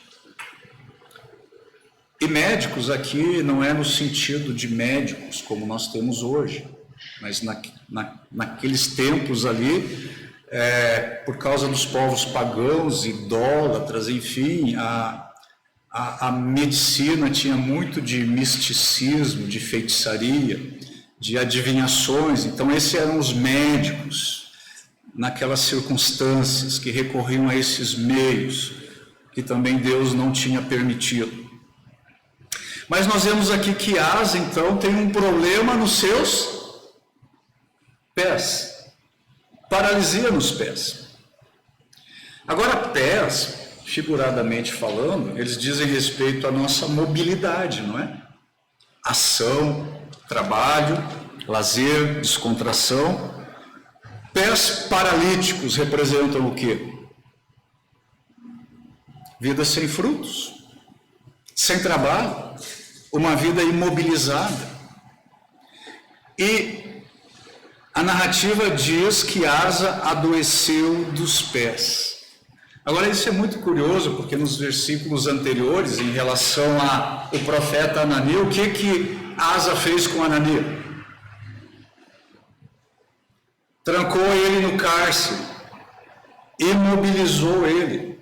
E médicos aqui não é no sentido de médicos como nós temos hoje, mas naqueles tempos ali, por causa dos povos pagãos, idólatras, enfim, a medicina tinha muito de misticismo, de feitiçaria, de adivinhações. Então esses eram os médicos naquelas circunstâncias que recorriam a esses meios que também Deus não tinha permitido. Mas nós vemos aqui que Asa então tem um problema nos seus pés, paralisia nos pés. Agora pés, figuradamente falando, eles dizem respeito à nossa mobilidade, não é? Ação, trabalho, lazer, descontração. Pés paralíticos representam o quê? Vida sem frutos, sem trabalho, uma vida imobilizada. E a narrativa diz que Asa adoeceu dos pés. Agora isso é muito curioso, porque nos versículos anteriores, em relação ao profeta Anani, o que Asa fez com Anani? Trancou ele no cárcere, imobilizou ele,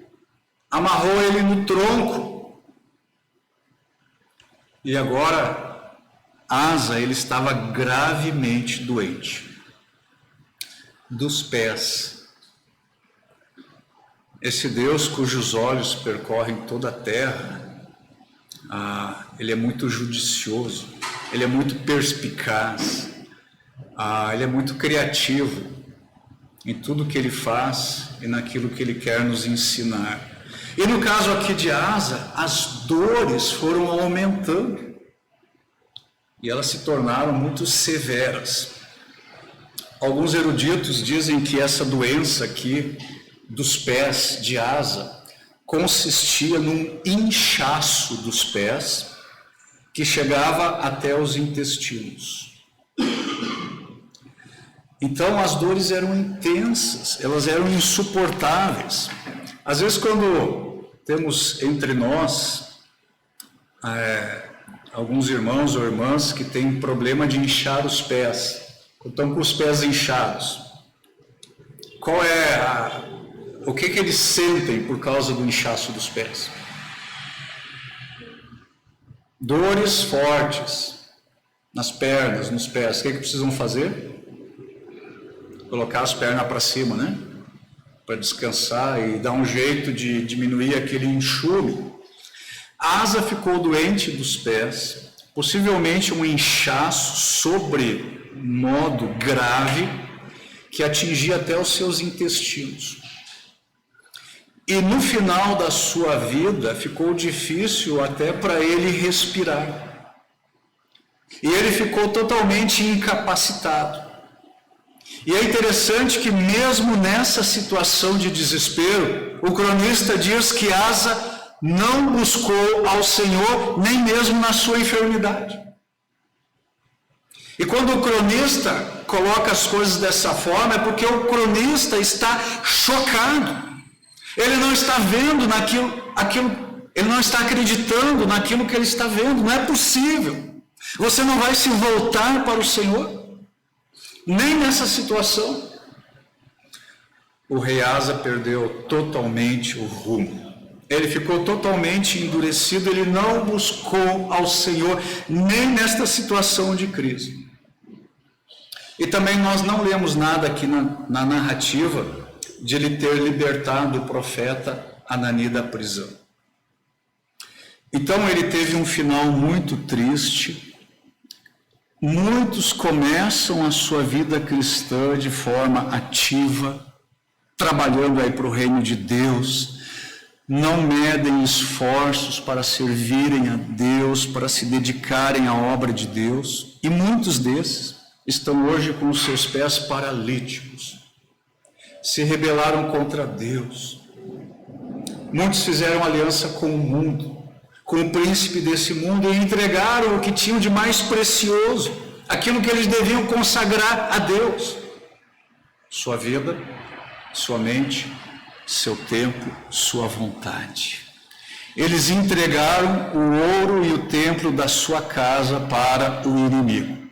amarrou ele no tronco. E agora, Asa, ele estava gravemente doente, dos pés. Esse Deus cujos olhos percorrem toda a terra, ele é muito judicioso, ele é muito perspicaz, ele é muito criativo em tudo que ele faz e naquilo que ele quer nos ensinar. E no caso aqui de Asa, as dores foram aumentando e elas se tornaram muito severas. Alguns eruditos dizem que essa doença aqui dos pés de Asa consistia num inchaço dos pés que chegava até os intestinos. Então as dores eram intensas, elas eram insuportáveis. Às vezes quando temos entre nós alguns irmãos ou irmãs que têm problema de inchar os pés, estão com os pés inchados, o que eles sentem por causa do inchaço dos pés? Dores fortes nas pernas, nos pés. O que precisam fazer? Colocar as pernas para cima, né? Para descansar e dar um jeito de diminuir aquele enxume. Asa ficou doente dos pés, possivelmente um inchaço sobre modo grave que atingia até os seus intestinos. E no final da sua vida ficou difícil até para ele respirar. E ele ficou totalmente incapacitado. E é interessante que mesmo nessa situação de desespero, o cronista diz que Asa não buscou ao Senhor nem mesmo na sua enfermidade. E quando o cronista coloca as coisas dessa forma, é porque o cronista está chocado. Ele não está vendo ele não está acreditando naquilo que ele está vendo, não é possível. Você não vai se voltar para o Senhor, nem nessa situação. O rei Asa perdeu totalmente o rumo. Ele ficou totalmente endurecido, ele não buscou ao Senhor, nem nesta situação de crise. E também nós não lemos nada aqui na narrativa de ele ter libertado o profeta Anani da prisão. Então ele teve um final muito triste. Muitos começam a sua vida cristã de forma ativa, trabalhando aí para o reino de Deus, não medem esforços para servirem a Deus, para se dedicarem à obra de Deus, e muitos desses estão hoje com os seus pés paralíticos, se rebelaram contra Deus. Muitos fizeram aliança com o mundo, com o príncipe desse mundo, e entregaram o que tinham de mais precioso, aquilo que eles deviam consagrar a Deus: sua vida, sua mente, seu tempo, sua vontade. Eles entregaram o ouro e o templo da sua casa para o inimigo.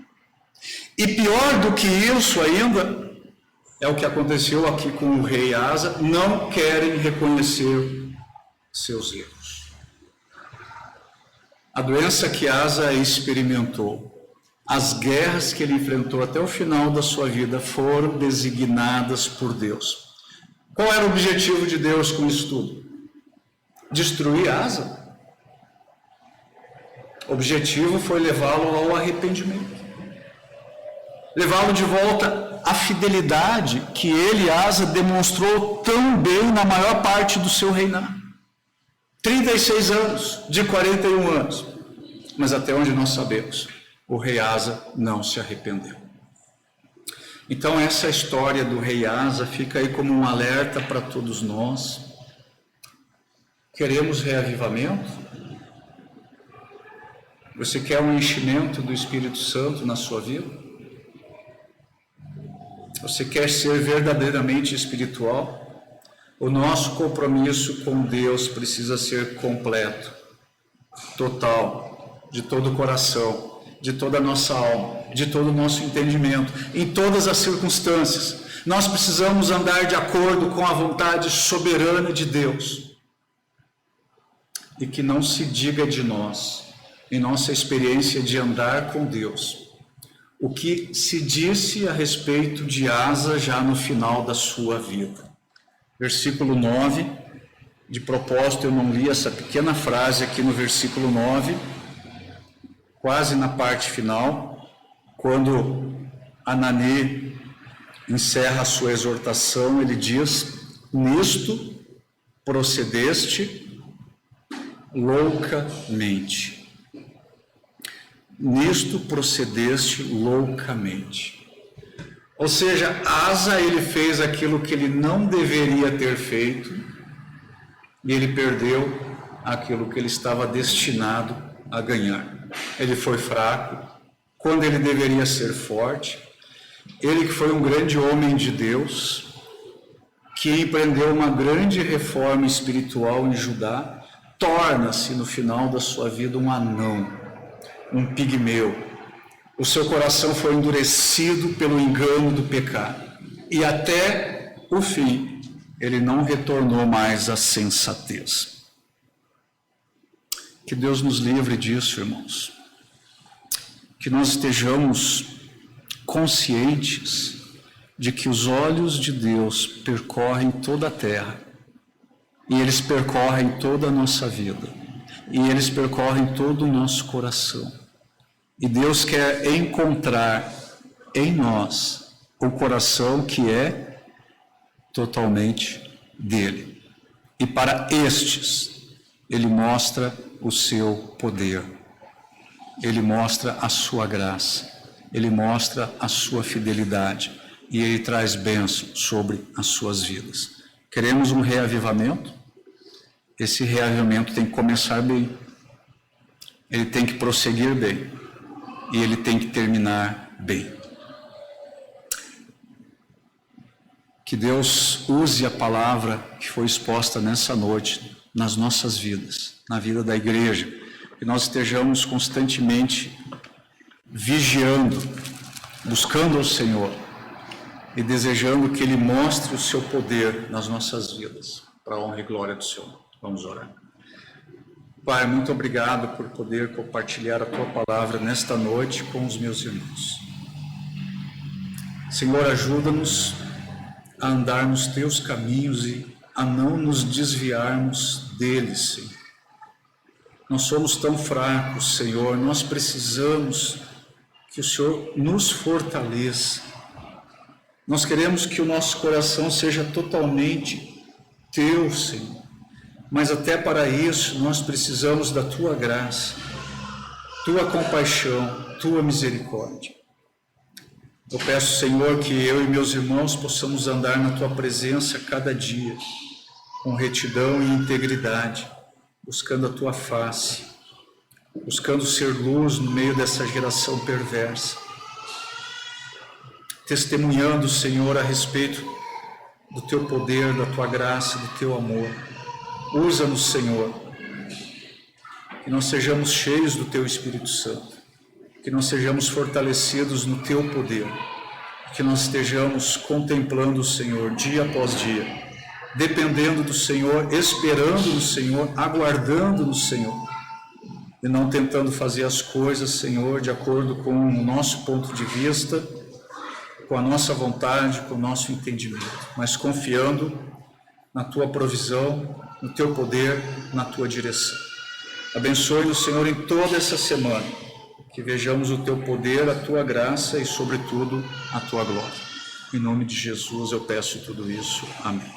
E pior do que isso ainda, é o que aconteceu aqui com o rei Asa: não querem reconhecer seus erros. A doença que Asa experimentou, as guerras que ele enfrentou até o final da sua vida foram designadas por Deus. Qual era o objetivo de Deus com isso tudo? Destruir Asa. O objetivo foi levá-lo ao arrependimento, levá-lo de volta à fidelidade que ele, Asa, demonstrou tão bem na maior parte do seu reinado. 36 anos, de 41 anos. Mas até onde nós sabemos, o rei Asa não se arrependeu. Então essa história do rei Asa fica aí como um alerta para todos nós. Queremos reavivamento? Você quer um enchimento do Espírito Santo na sua vida? Você quer ser verdadeiramente espiritual? O nosso compromisso com Deus precisa ser completo, total, de todo o coração, de toda a nossa alma, de todo o nosso entendimento, em todas as circunstâncias. Nós precisamos andar de acordo com a vontade soberana de Deus. E que não se diga de nós, em nossa experiência de andar com Deus, o que se disse a respeito de Asa já no final da sua vida. Versículo 9, de propósito eu não li essa pequena frase aqui no versículo 9, quase na parte final, quando Anani encerra a sua exortação, ele diz: nisto procedeste loucamente. Nisto procedeste loucamente. Ou seja, Asa, ele fez aquilo que ele não deveria ter feito, e ele perdeu aquilo que ele estava destinado a ganhar. Ele foi fraco, quando ele deveria ser forte. Ele que foi um grande homem de Deus, que empreendeu uma grande reforma espiritual em Judá, torna-se no final da sua vida um anão, um pigmeu. O seu coração foi endurecido pelo engano do pecado, e até o fim ele não retornou mais à sensatez. Que Deus nos livre disso, irmãos. Que nós estejamos conscientes de que os olhos de Deus percorrem toda a terra, e eles percorrem toda a nossa vida, e eles percorrem todo o nosso coração. E Deus quer encontrar em nós o coração que é totalmente dele. E para estes, ele mostra o seu poder, ele mostra a sua graça, ele mostra a sua fidelidade, e ele traz bênção sobre as suas vidas. Queremos um reavivamento? Esse reavivamento tem que começar bem, ele tem que prosseguir bem, e ele tem que terminar bem. Que Deus use a palavra que foi exposta nessa noite nas nossas vidas, na vida da igreja, que nós estejamos constantemente vigiando, buscando ao Senhor e desejando que Ele mostre o seu poder nas nossas vidas, para a honra e glória do Senhor. Vamos orar. Pai, muito obrigado por poder compartilhar a Tua palavra nesta noite com os meus irmãos. Senhor, ajuda-nos a andar nos Teus caminhos e a não nos desviarmos deles, Senhor. Nós somos tão fracos, Senhor, nós precisamos que o Senhor nos fortaleça. Nós queremos que o nosso coração seja totalmente Teu, Senhor. Mas até para isso nós precisamos da Tua graça, Tua compaixão, Tua misericórdia. Eu peço, Senhor, que eu e meus irmãos possamos andar na Tua presença cada dia, com retidão e integridade, buscando a Tua face, buscando ser luz no meio dessa geração perversa, testemunhando, Senhor, a respeito do Teu poder, da Tua graça, do Teu amor. Usa-nos, Senhor, que nós sejamos cheios do Teu Espírito Santo, que nós sejamos fortalecidos no Teu poder, que nós estejamos contemplando o Senhor dia após dia, dependendo do Senhor, esperando no Senhor, aguardando no Senhor, e não tentando fazer as coisas, Senhor, de acordo com o nosso ponto de vista, com a nossa vontade, com o nosso entendimento, mas confiando na Tua provisão, no Teu poder, na Tua direção. Abençoe-nos, Senhor, em toda essa semana, que vejamos o Teu poder, a Tua graça e, sobretudo, a Tua glória. Em nome de Jesus eu peço tudo isso. Amém.